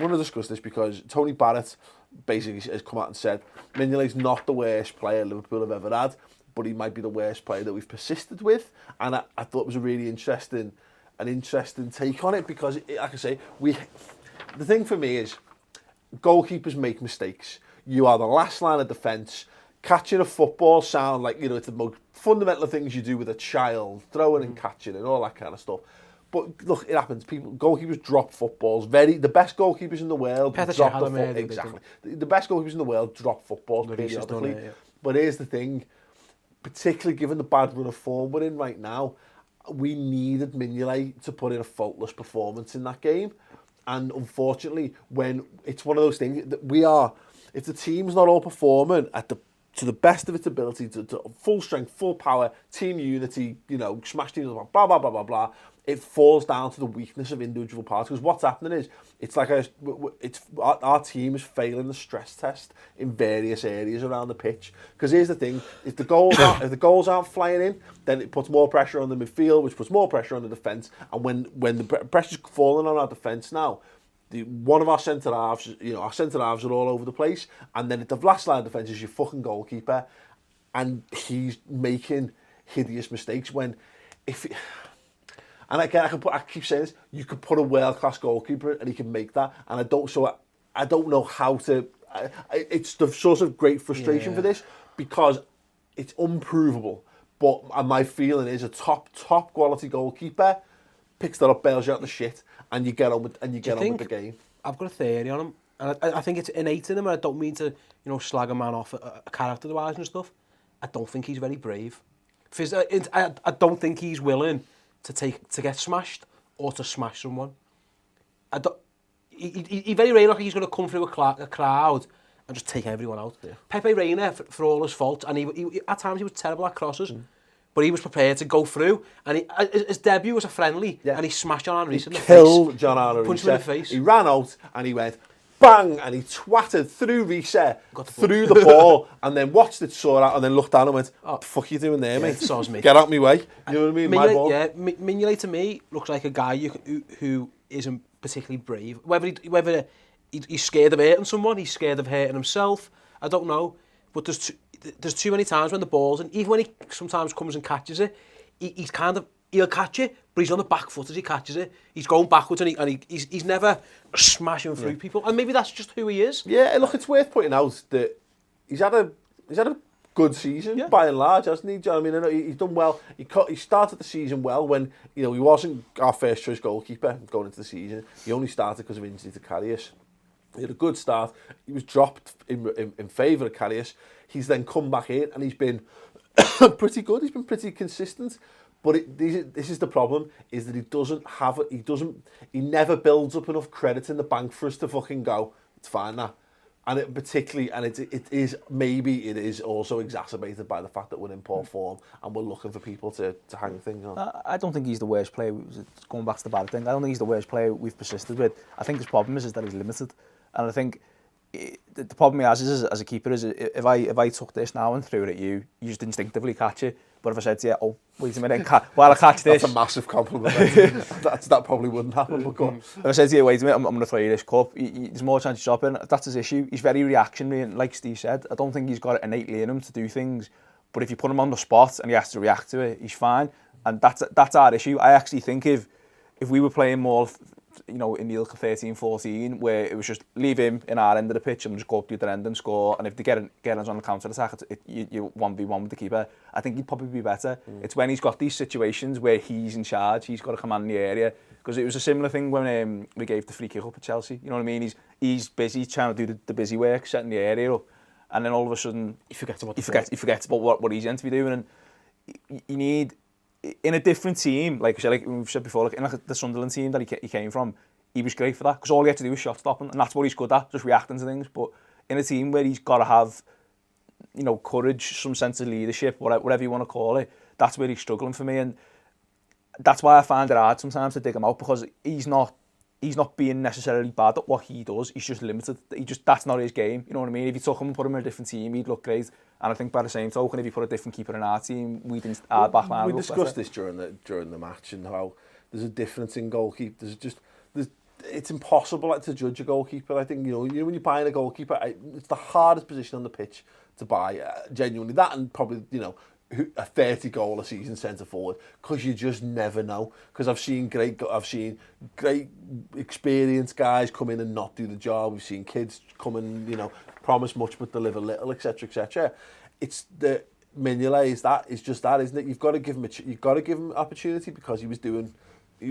want to discuss this because Tony Barret basically has come out and said Mignolet's not the worst player Liverpool have ever had, but he might be the worst player that we've persisted with. And I thought it was a really interesting take on it because, like I say, the thing for me is goalkeepers make mistakes. You are the last line of defence. Catching a football sound like, it's the most fundamental things you do with a child, throwing and catching and all that kind of stuff. But look, it happens. Goalkeepers drop footballs. The best goalkeepers in the world drop the football. Exactly. The best goalkeepers in the world drop footballs periodically. But here's the thing, particularly given the bad run of form we're in right now, we needed Mignolet to put in a faultless performance in that game. And unfortunately, when it's one of those things that if the team's not all performing to the best of its ability, to full strength, full power, team unity, smash teams, blah, blah, blah, blah, blah, it falls down to the weakness of individual parts. Because what's happening is, it's like our team is failing the stress test in various areas around the pitch. Because here's the thing, if the goals aren't flying in, then it puts more pressure on the midfield, which puts more pressure on the defence. And when the pressure's falling on our defence now, one of our centre halves, our centre halves are all over the place, and then at the last line of defence is your fucking goalkeeper, and he's making hideous mistakes. And again, I keep saying this, you could put a world-class goalkeeper and he can make that, and I don't know how to. It's the source of great frustration for this because it's unprovable. But my feeling is a top quality goalkeeper picks that up, bails you out the shit, and you get on with the game. I've got a theory on him, and I think it's innate in him, and I don't mean to slag a man off a character-wise and stuff. I don't think he's very brave. I don't think he's willing to get smashed or to smash someone. He very rarely like he's going to come through a crowd and just take everyone out. Yeah. Pepe Reina, for all his faults, and he at times he was terrible at crosses, but he was prepared to go through. And his debut was a friendly, and he smashed John Henry in the face. He killed John Henry. Punched him in the face. He ran out and he went bang, and he twatted through Reese, through the ball, and then watched it soar out, and then looked down and went, "Oh, the fuck you doing there, mate? So's me. Get out my way." You know what I mean? My ball. Yeah, Mignolet to me looks like a guy who isn't particularly brave. Whether he's scared of hurting someone, he's scared of hurting himself, I don't know. But there's too many times when the ball's, and even when he sometimes comes and catches it, he'll catch it, but he's on the back foot as he catches it. He's going backwards and he's never smashing through people. And maybe that's just who he is. Yeah, look, it's worth pointing out that he's had a good season by and large, hasn't he? Do you know what I mean? He's done well. He started the season well when he wasn't our first choice goalkeeper going into the season. He only started because of injury to Karius. He had a good start. He was dropped in favour of Karius. He's then come back in and he's been pretty good. He's been pretty consistent. But this is the problem, is that he never builds up enough credit in the bank for us to fucking go, it's fine now. And it is also exacerbated by the fact that we're in poor form and we're looking for people to hang things on. I don't think he's the worst player. Going back to the bad thing, I don't think he's the worst player we've persisted with. I think his problem is that he's limited, and I think the problem he has is as a keeper is if I took this now and threw it at you, you just instinctively catch it. But if I said to you, "Oh, wait a minute, while I catch this," that's a massive compliment. that probably wouldn't happen. But go on. If I said to you, "Wait a minute, I'm going to throw you this cup," there's more chance of dropping. That's his issue. He's very reactionary, and like Steve said, I don't think he's got it innately in him to do things. But if you put him on the spot and he has to react to it, he's fine. And that's our issue. I actually think if we were playing more, in the ilk of 13-14, where it was just leave him in our end of the pitch and just go up the other end and score, and if they get us on the counter-attack, you 1v1 with the keeper, I think he'd probably be better. It's when he's got these situations where he's in charge, he's got to command the area, because it was a similar thing when we gave the free kick up at Chelsea, you know what I mean? He's busy trying to do the busy work, setting the area up, and then all of a sudden he forgets about what he's meant to be doing, and you need... In a different team, like we've said before, in the Sunderland team that he came from, he was great for that, because all he had to do was shot stopping, and that's what he's good at, just reacting to things. But in a team where he's got to have, courage, some sense of leadership, whatever you want to call it, that's where he's struggling for me, and that's why I find it hard sometimes to dig him out, because he's not being necessarily bad at what he does. He's just limited. That's not his game. You know what I mean? If you took him and put him in a different team, he'd look great. And I think by the same token, if you put a different keeper in our team, our back line. We discussed this during the match and how there's a difference in goalkeepers. it's impossible like, to judge a goalkeeper. I think, you know, when you're buying a goalkeeper, it's the hardest position on the pitch to buy, genuinely. That and probably, you know, a 30 goal a season centre forward, because you just never know. Because I've seen great experienced guys come in and not do the job. We've seen kids come and, you know, promise much but deliver little, etc., etc. It's the Mignolet is just that, isn't it? You've got to give him opportunity, because he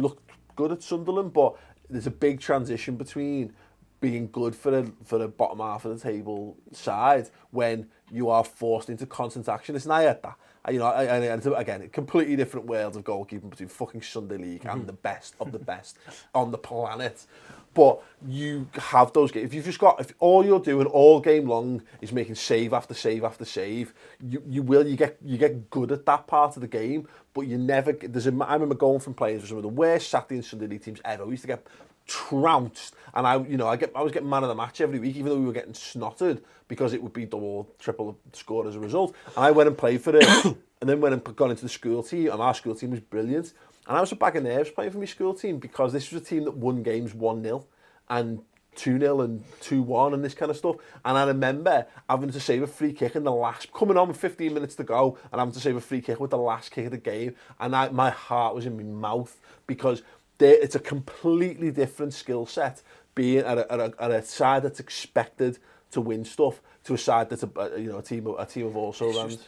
looked good at Sunderland, but there's a big transition between being good for the bottom half of the table side when you are forced into constant action. Listen, I had that. You know, and again, a completely different world of goalkeeping between fucking Sunday League and the best of the best on the planet. But you have those games. If all you're doing all game long is making save after save after save, you get good at that part of the game. But you never. I remember going from playing for some of the worst Saturday and Sunday League teams ever. We used to get trounced, and I was getting man of the match every week, even though we were getting snotted, because it would be double, triple score as a result. And I went and played for it, and then went and got into the school team, and our school team was brilliant. And I was a bag of nerves playing for my school team, because this was a team that won games 1-0 and 2-0 and 2-1 and this kind of stuff. And I remember having to save a free kick in the last, coming on with 15 minutes to go, and having to save a free kick with the last kick of the game. And my heart was in my mouth, because it's a completely different skill set being at a side that's expected to win stuff to a side that's a team of also-rans.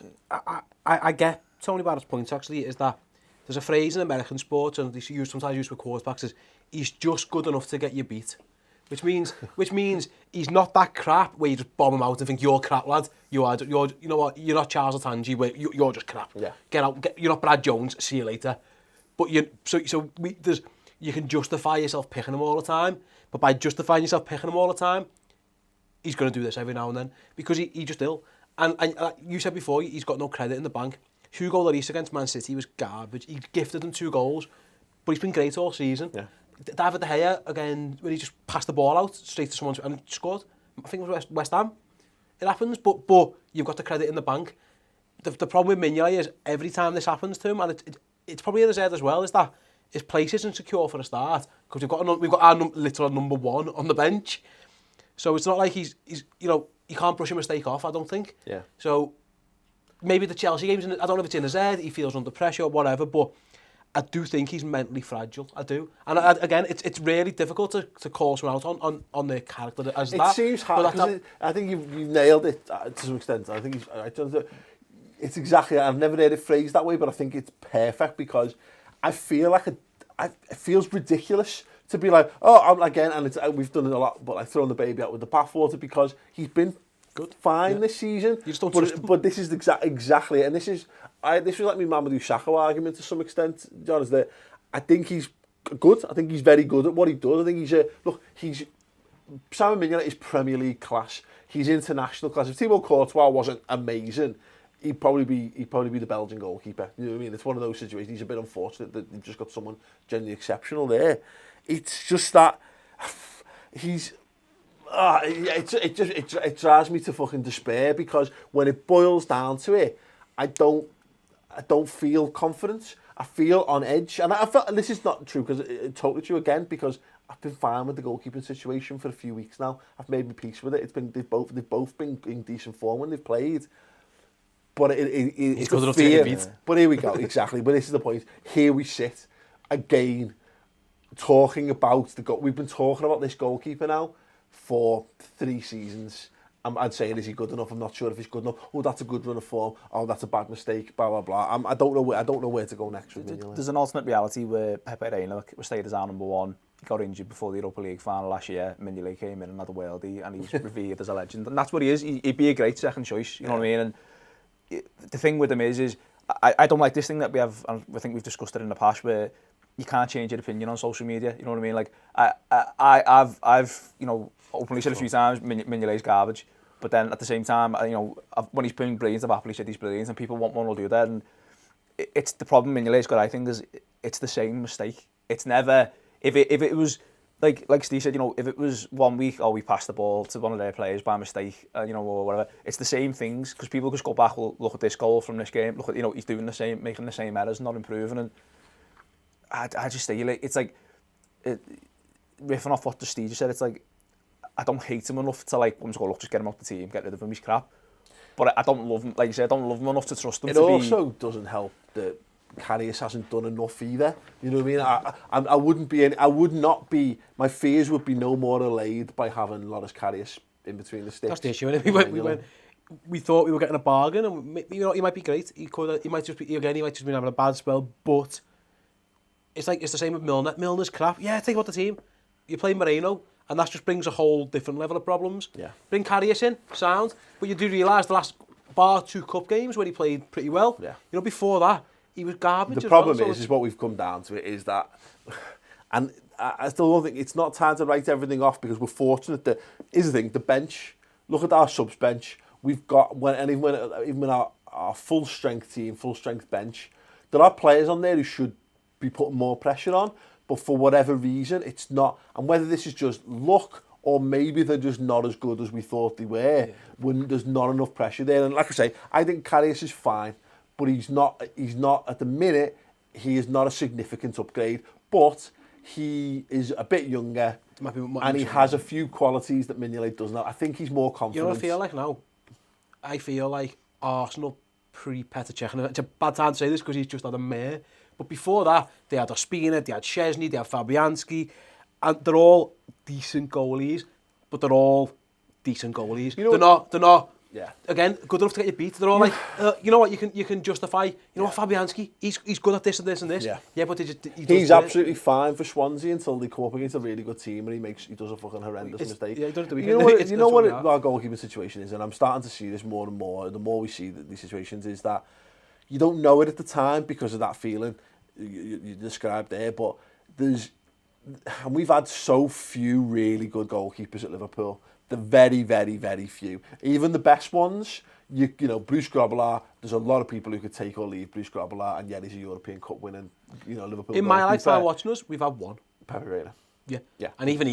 I get Tony Barrett's point, actually, is that there's a phrase in American sports, and it's sometimes used with quarterbacks, is he's just good enough to get you beat. Which means he's not that crap where you just bomb him out and think, you're crap, lad. You know what, you're not Charles Atangi, where you're just crap. Yeah. Get out, you're not Brad Jones, see you later. But you can justify yourself picking him all the time, but by justifying yourself picking him all the time, he's going to do this every now and then, because he just ill. And you said before, he's got no credit in the bank. Hugo Lloris against Man City was garbage. He gifted them 2 goals, but he's been great all season. Yeah. David De Gea, again, when he just passed the ball out straight to someone and scored. I think it was West Ham. It happens, but you've got the credit in the bank. The problem with Mignolet is every time this happens to him, and it's probably in his head as well, is that his place isn't secure for a start, because we've got our literal number 1 on the bench. So it's not like he's you know, he can't brush a mistake off, I don't think. Yeah. So maybe the Chelsea games, I don't know if it's in his head, he feels under pressure or whatever, but I do think he's mentally fragile. I do. And again, it's really difficult to call someone out on their character as that. It seems hard, because I think you've nailed it to some extent. I think it's exactly, I've never heard it phrased that way, but I think it's perfect, because I feel like it feels ridiculous to be like, and we've done it a lot, but I've thrown the baby out with the bathwater, because he's been fine this season. You just don't trust him. But this is exactly it. And this was like my Mamadou Sakho argument to some extent, John, is that I think he's good. I think he's very good at what he does. I think Simon Mignolet is Premier League class. He's international class. If Thibaut Courtois wasn't amazing, he'd probably be the Belgian goalkeeper. You know what I mean? It's one of those situations. He's a bit unfortunate that they've just got someone genuinely exceptional there. It's just that he's. It drives me to fucking despair, because when it boils down to it, I don't feel confident. I feel on edge, and I felt, and this is not true, because it's totally true again, because I've been fine with the goalkeeping situation for a few weeks now. I've made my peace with it. They've both been in decent form when they've played. But it's good enough to get beat. But here we go, exactly. But this is the point. Here we sit again, talking about we've been talking about this goalkeeper now for 3 seasons. I'd say, is he good enough? I'm not sure if he's good enough. Oh, that's a good run of form. Oh, that's a bad mistake. Blah blah blah. I don't know where to go next with Mignolet. There's an alternate reality where Pepe Reina was stayed as our number 1. He got injured before the Europa League final last year. Mignolet came in and had a worldie, and he was revered as a legend. And that's what he is. He'd be a great second choice. You know what I mean? And the thing with him is I don't like this thing that we have, and I think we've discussed it in the past, where you can't change your opinion on social media. You know what I mean? Like I've you know, openly said a few times, Mignolet's garbage. But then at the same time, you know, when he's been brilliant, I've happily said he's brilliant, and people want one or the other. And it's the problem Mignolet's got, I think, is it's the same mistake. It's never, if it was like Steve said, you know, if it was 1 week, we passed the ball to one of their players by mistake, you know, or whatever. It's the same things, because people just go back, well, look at this goal from this game. Look at, you know, he's doing the same, making the same errors, not improving. And I just say, it's like, riffing off what Steve just said, it's like, I don't hate him enough to like, I'm just going, look, just get him off the team, get rid of him, he's crap. But I don't love him, like you said, I don't love him enough to trust him it to be... It also doesn't help that Karius hasn't done enough either. You know what I mean? I wouldn't be any, I would not be, my fears would be no more allayed by having Loris Karius in between the sticks. That's the issue, isn't it? We thought we were getting a bargain, and you know, he might be great. He might just be having a bad spell, but it's like, it's the same with Milner. Milner's crap. Yeah, take him out the team. You play Moreno, and that just brings a whole different level of problems. Yeah. Bring Karius in, sound. But you do realise the last 2 cup games where he played pretty well. Yeah. You know, before that, he was garbage. The problem is what we've come down to, it is that, and I still don't think it's not time to write everything off, because we're fortunate that, is the thing, the bench, look at our subs bench, we've got, even when our full strength team, full strength bench, there are players on there who should be putting more pressure on, but for whatever reason, it's not, and whether this is just luck, or maybe they're just not as good as we thought they were, when there's not enough pressure there. And like I say, I think Karius is fine, but he's not at the minute, he is not a significant upgrade, but he is a bit younger, and he has a few qualities that Mignolet doesn't have. I think he's more confident. You know what I feel like now? I feel like Arsenal pre-Petr Cech, and it's a bad time to say this because he's just had a mare, but before that, they had Ospina, they had Szczesny, they had Fabianski, and they're all decent goalies, but they're all decent goalies. You know, they're not. Yeah. Again, good enough to get you beat. They're all like, you know what? You can justify. You know what? Fabianski, he's good at this and this and this. Yeah, but he's absolutely fine for Swansea until they come up against a really good team and he does a fucking horrendous mistake. Yeah, he does the you know what our goalkeeping situation is, and I'm starting to see this more and more. The more we see these situations, is that you don't know it at the time because of that feeling you described there. But and we've had so few really good goalkeepers at Liverpool. The very, very, very few. Even the best ones, you know, Bruce Grobbelaar, there's a lot of people who could take or leave Bruce Grobbelaar, and yet he's a European Cup winning, you know, Liverpool. In my lifetime watching us, we've had one. Pepe Reina. Yeah. And even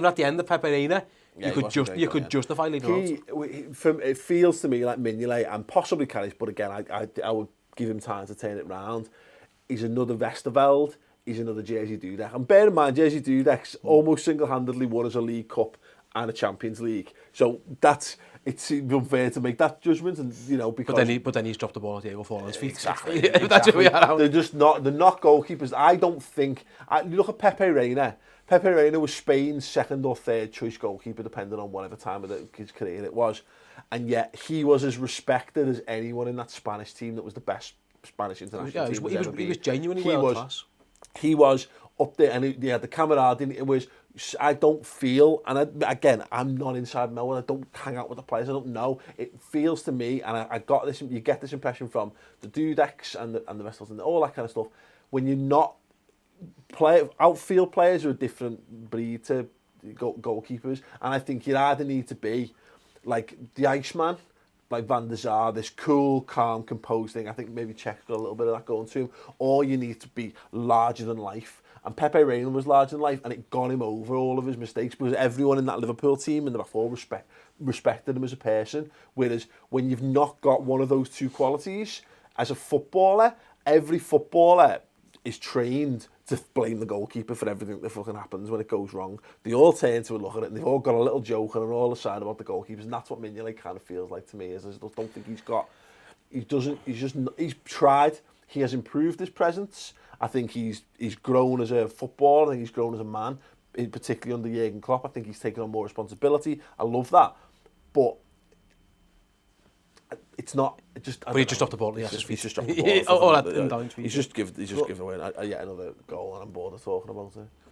at the end of Pepe Reina, you could justify leaving out. It feels to me like Mignolet and possibly Karius, but again, I would give him time to turn it round. He's another Westerveld. He's another Jerzy Dudek. And bear in mind, Jerzy Dudek's almost single-handedly won us a League Cup and a Champions League. So it seems unfair to make that judgment, and you know, because but then he's dropped the ball at Diego Forlan's feet. Exactly. That's where we are. They're not goalkeepers. I don't think. You look at Pepe Reina. Pepe Reina was Spain's second or third choice goalkeeper, depending on whatever time of his career it was, and yet he was as respected as anyone in that Spanish team that was the best Spanish international team. He was genuinely world class. He was up there, and he had the camaraderie. It was. I don't feel, and again, I'm not inside Melbourne. I don't hang out with the players. I don't know. It feels to me, and I got this. You get this impression from the Dudeks and the Westals and all that kind of stuff. When you're not outfield players are a different breed to goalkeepers, and I think you either need to be like the Iceman, like Van der Sar, this cool, calm, composed thing. I think maybe Czech's got a little bit of that going to him, or you need to be larger than life. And Pepe Reina was larger than life, and it got him over all of his mistakes because everyone in that Liverpool team and the back four respected him as a person. Whereas when you've not got one of those two qualities, as a footballer, every footballer is trained to blame the goalkeeper for everything that fucking happens when it goes wrong. They all turn to a look at it, and they've all got a little joke and they're all aside about the goalkeepers, and that's what Mignolet kind of feels like to me. I just don't think he's tried. He has improved his presence. I think he's grown as a footballer. I think he's grown as a man, particularly under Jurgen Klopp. I think he's taken on more responsibility. I love that, but it's not. But he just dropped the ball. He's just dropped the ball. He's just given away yet another goal, and I'm bored of talking about it.